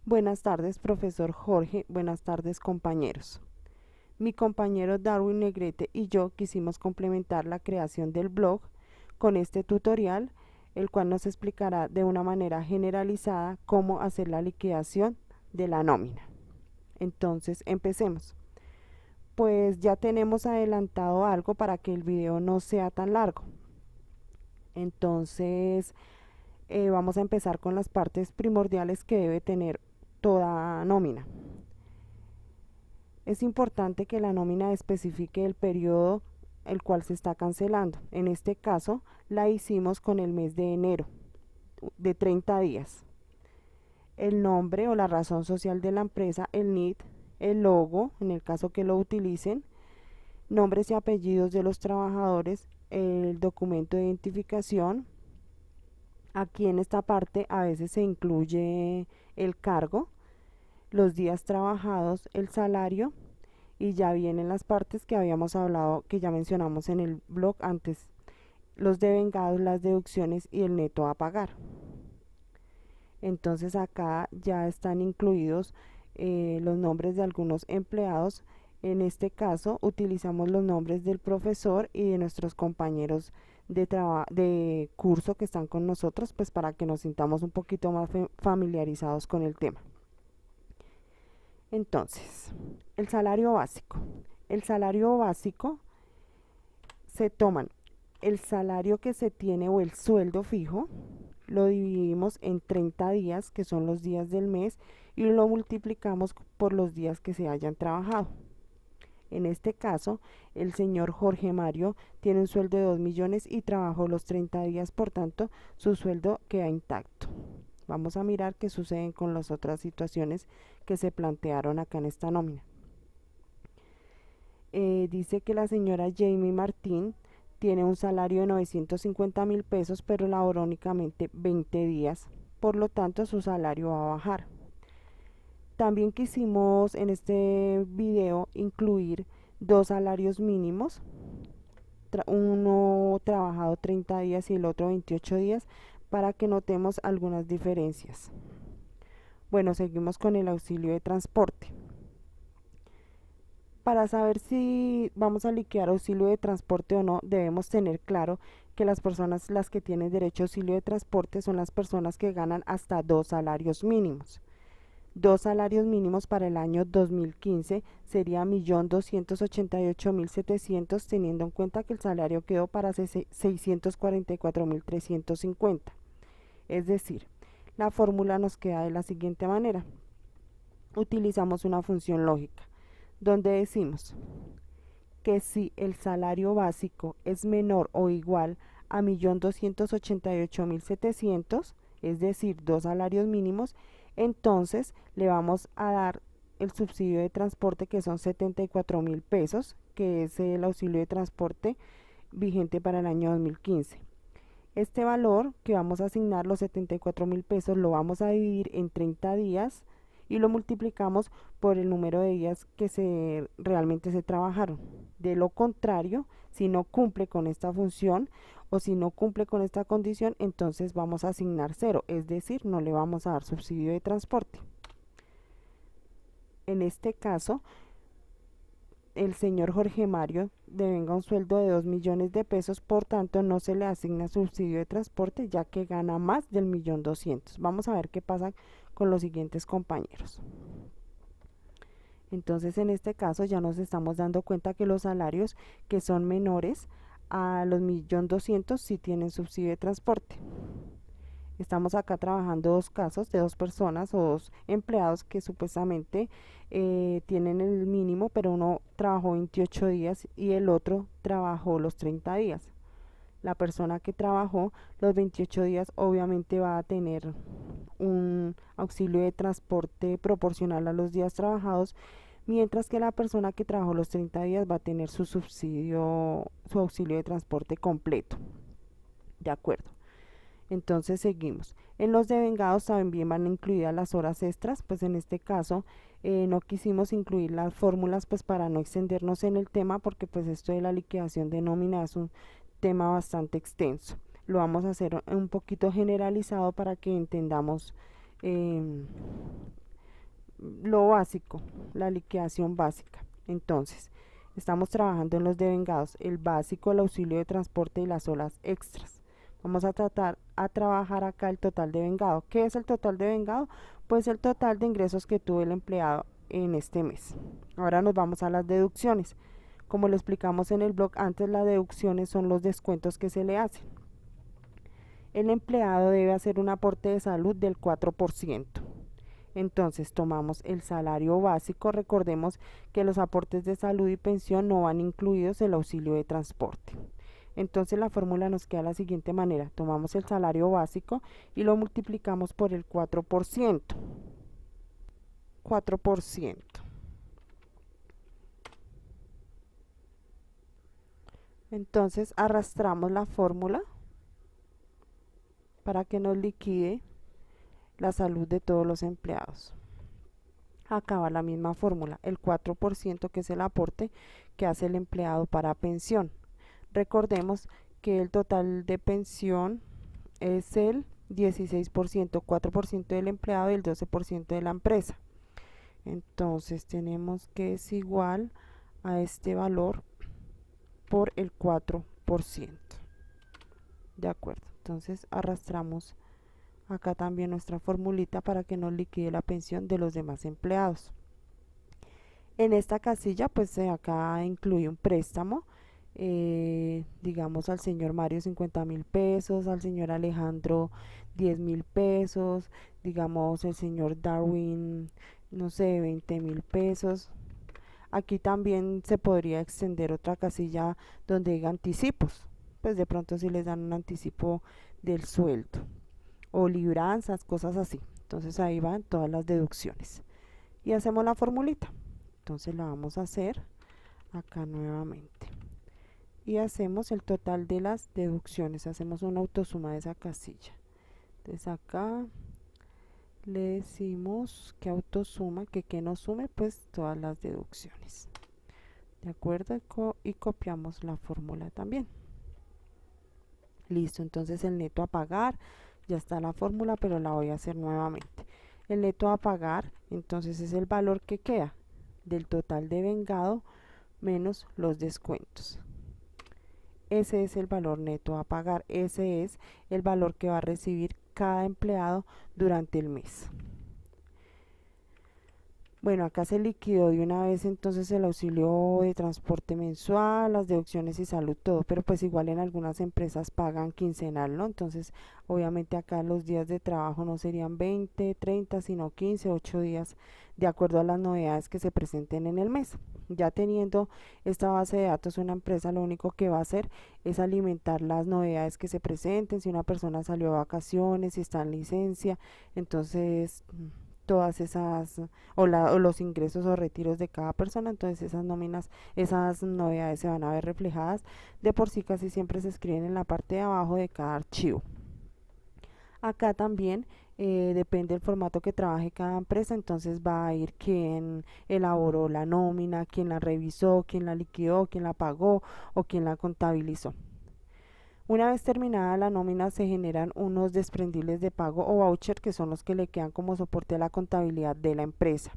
Buenas tardes, profesor Jorge. Buenas tardes, compañeros. Mi compañero Darwin Negrete y yo quisimos complementar la creación del blog con este tutorial, el cual nos explicará de una manera generalizada cómo hacer la liquidación de la nómina. Entonces, empecemos. Pues ya tenemos adelantado algo para que el video no sea tan largo. Entonces, vamos a empezar con las partes primordiales que debe tener toda nómina. Es importante que la nómina especifique el periodo el cual se está cancelando. En este caso, la hicimos con el mes de enero, de 30 días. El nombre o la razón social de la empresa, el NID, el logo, en el caso que lo utilicen, nombres y apellidos de los trabajadores, el documento de identificación. Aquí en esta parte a veces se incluye el cargo, los días trabajados, el salario, y ya vienen las partes que habíamos hablado, que ya mencionamos en el blog antes, los devengados, las deducciones y el neto a pagar. Entonces acá ya están incluidos los nombres de algunos empleados. En este caso utilizamos los nombres del profesor y de nuestros compañeros de curso que están con nosotros, pues para que nos sintamos un poquito más familiarizados con el tema. Entonces, el salario básico. El salario básico se toman el salario que se tiene o el sueldo fijo, lo dividimos en 30 días, que son los días del mes, y lo multiplicamos por los días que se hayan trabajado. En este caso, el señor Jorge Mario tiene un sueldo de 2 millones y trabajó los 30 días, por tanto, su sueldo queda intacto. Vamos a mirar qué suceden con las otras situaciones que se plantearon acá en esta nómina. Dice que la señora Jamie Martín tiene un salario de 950.000 pesos, pero laboró únicamente 20 días, por lo tanto su salario va a bajar. También quisimos en este video incluir dos salarios mínimos, uno trabajado 30 días y el otro 28 días, para que notemos algunas diferencias. Bueno, seguimos con el auxilio de transporte. Para saber si vamos a liquidar auxilio de transporte o no, debemos tener claro que las personas las que tienen derecho a auxilio de transporte son las personas que ganan hasta dos salarios mínimos. Dos salarios mínimos para el año 2015 sería 1.288.700, teniendo en cuenta que el salario quedó para 644.350. Es decir, la fórmula nos queda de la siguiente manera. Utilizamos una función lógica, donde decimos que si el salario básico es menor o igual a 1.288.700, es decir, dos salarios mínimos, entonces le vamos a dar el subsidio de transporte, que son 74.000 pesos, que es el auxilio de transporte vigente para el año 2015. Este valor que vamos a asignar, los 74.000 pesos, lo vamos a dividir en 30 días y lo multiplicamos por el número de días que realmente se trabajaron. De lo contrario, si no cumple con esta función o si no cumple con esta condición, entonces vamos a asignar cero, es decir, no le vamos a dar subsidio de transporte. En este caso, el señor Jorge Mario devenga un sueldo de 2 millones de pesos, por tanto no se le asigna subsidio de transporte, ya que gana más del 1.200.000. Vamos a ver qué pasa con los siguientes compañeros. Entonces en este caso ya nos estamos dando cuenta que los salarios que son menores a los 1.200.000 sí tienen subsidio de transporte. Estamos acá trabajando dos casos de dos personas o dos empleados que supuestamente tienen el mínimo, pero uno trabajó 28 días y el otro trabajó los 30 días. La persona que trabajó los 28 días obviamente va a tener un auxilio de transporte proporcional a los días trabajados, mientras que la persona que trabajó los 30 días va a tener su subsidio, su auxilio de transporte completo. De acuerdo. Entonces seguimos. En los devengados también van incluidas las horas extras, pues en este caso no quisimos incluir las fórmulas pues para no extendernos en el tema, porque pues esto de la liquidación de nómina es un tema bastante extenso. Lo vamos a hacer un poquito generalizado para que entendamos eh, lo básico, la liquidación básica. Entonces, estamos trabajando en los devengados, el básico, el auxilio de transporte y las horas extras. Vamos a trabajar acá el total de vengado. ¿Qué es el total de vengado? Pues el total de ingresos que tuvo el empleado en este mes. Ahora nos vamos a las deducciones. Como lo explicamos en el blog antes, las deducciones son los descuentos que se le hacen. El empleado debe hacer un aporte de salud del 4%. Entonces tomamos el salario básico, recordemos que los aportes de salud y pensión no van incluidos el auxilio de transporte. Entonces la fórmula nos queda de la siguiente manera: tomamos el salario básico y lo multiplicamos por el 4%. 4%. Entonces arrastramos la fórmula para que nos liquide la salud de todos los empleados. Acá va la misma fórmula, el 4% que es el aporte que hace el empleado para pensión. Recordemos que el total de pensión es el 16%, 4% del empleado y el 12% de la empresa. Entonces tenemos que es igual a este valor por el 4%. De acuerdo, entonces arrastramos acá también nuestra formulita para que nos liquide la pensión de los demás empleados. En esta casilla pues acá incluye un préstamo, digamos al señor Mario 50.000 pesos, al señor Alejandro 10.000 pesos, digamos el señor Darwin, no sé, 20.000 pesos. Aquí también se podría extender otra casilla donde diga anticipos, pues de pronto si les dan un anticipo del sueldo o libranzas, cosas así. Entonces ahí van todas las deducciones y hacemos la formulita. Entonces la vamos a hacer acá nuevamente y hacemos el total de las deducciones, hacemos una autosuma de esa casilla. Entonces acá le decimos que autosuma, que nos sume pues todas las deducciones. De acuerdo, y copiamos la fórmula también. Listo, entonces el neto a pagar, ya está la fórmula, pero la voy a hacer nuevamente. El neto a pagar, entonces es el valor que queda del total de vengado menos los descuentos. Ese es el valor neto a pagar, ese es el valor que va a recibir cada empleado durante el mes. Bueno, acá se liquidó de una vez entonces el auxilio de transporte mensual, las deducciones y salud, todo, pero pues igual en algunas empresas pagan quincenal, ¿no? Entonces, obviamente acá los días de trabajo no serían 20, 30, sino 15, 8 días, de acuerdo a las novedades que se presenten en el mes. Ya teniendo esta base de datos, una empresa lo único que va a hacer es alimentar las novedades que se presenten, si una persona salió a vacaciones, si está en licencia, entonces todas esas o los ingresos o retiros de cada persona, entonces esas nóminas, esas novedades se van a ver reflejadas. De por sí casi siempre se escriben en la parte de abajo de cada archivo. Acá también depende del formato que trabaje cada empresa, entonces va a ir quién elaboró la nómina, quién la revisó, quién la liquidó, quién la pagó o quién la contabilizó. Una vez terminada la nómina se generan unos desprendibles de pago o voucher que son los que le quedan como soporte a la contabilidad de la empresa.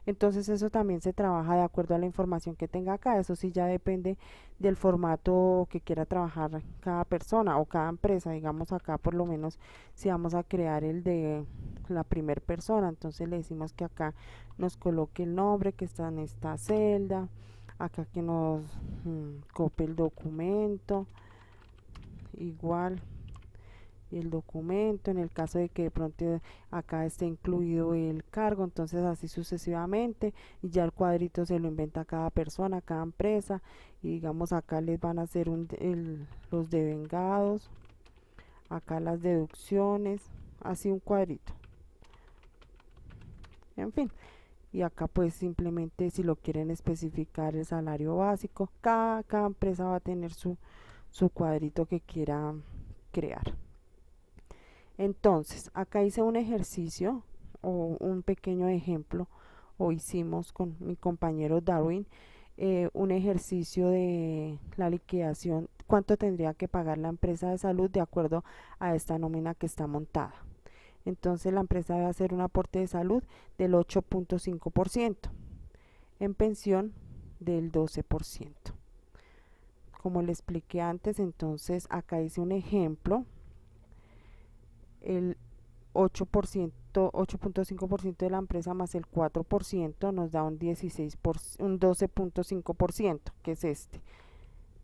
Entonces eso también se trabaja de acuerdo a la información que tenga acá. Eso sí ya depende del formato que quiera trabajar cada persona o cada empresa. Digamos acá por lo menos si vamos a crear el de la primera persona, entonces le decimos que acá nos coloque el nombre que está en esta celda, acá que nos copie el documento igual y el documento, en el caso de que de pronto acá esté incluido el cargo, entonces así sucesivamente, y ya el cuadrito se lo inventa cada persona, cada empresa, y digamos acá les van a hacer los devengados, acá las deducciones, así un cuadrito, en fin. Y acá pues simplemente si lo quieren especificar el salario básico, cada empresa va a tener su cuadrito que quiera crear. Entonces acá hice un ejercicio o un pequeño ejemplo, o hicimos con mi compañero Darwin un ejercicio de la liquidación, cuánto tendría que pagar la empresa de salud de acuerdo a esta nómina que está montada. Entonces la empresa debe hacer un aporte de salud del 8.5%, en pensión del 12%. Como le expliqué antes, entonces acá hice un ejemplo. El 8.5% de la empresa más el 4% nos da un 12.5%, que es este.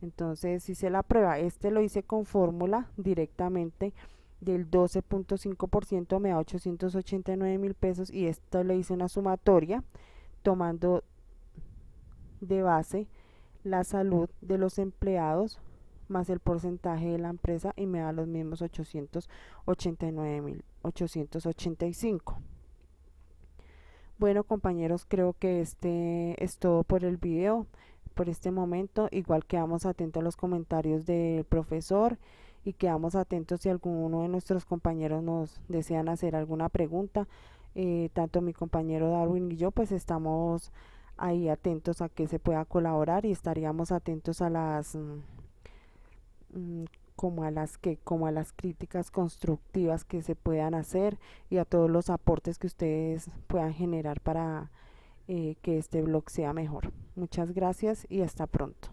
Entonces hice la prueba. Este lo hice con fórmula directamente. Del 12.5% me da 889.000 pesos, y esto le hice una sumatoria tomando de base la salud de los empleados más el porcentaje de la empresa, y me da los mismos 889.885. Bueno, compañeros, creo que este es todo por el video por este momento. Igual quedamos atentos a los comentarios del profesor, y quedamos atentos si alguno de nuestros compañeros nos desean hacer alguna pregunta. Tanto mi compañero Darwin y yo pues estamos ahí atentos a que se pueda colaborar, y estaríamos atentos a las como a las críticas constructivas que se puedan hacer, y a todos los aportes que ustedes puedan generar para que este blog sea mejor. Muchas gracias y hasta pronto.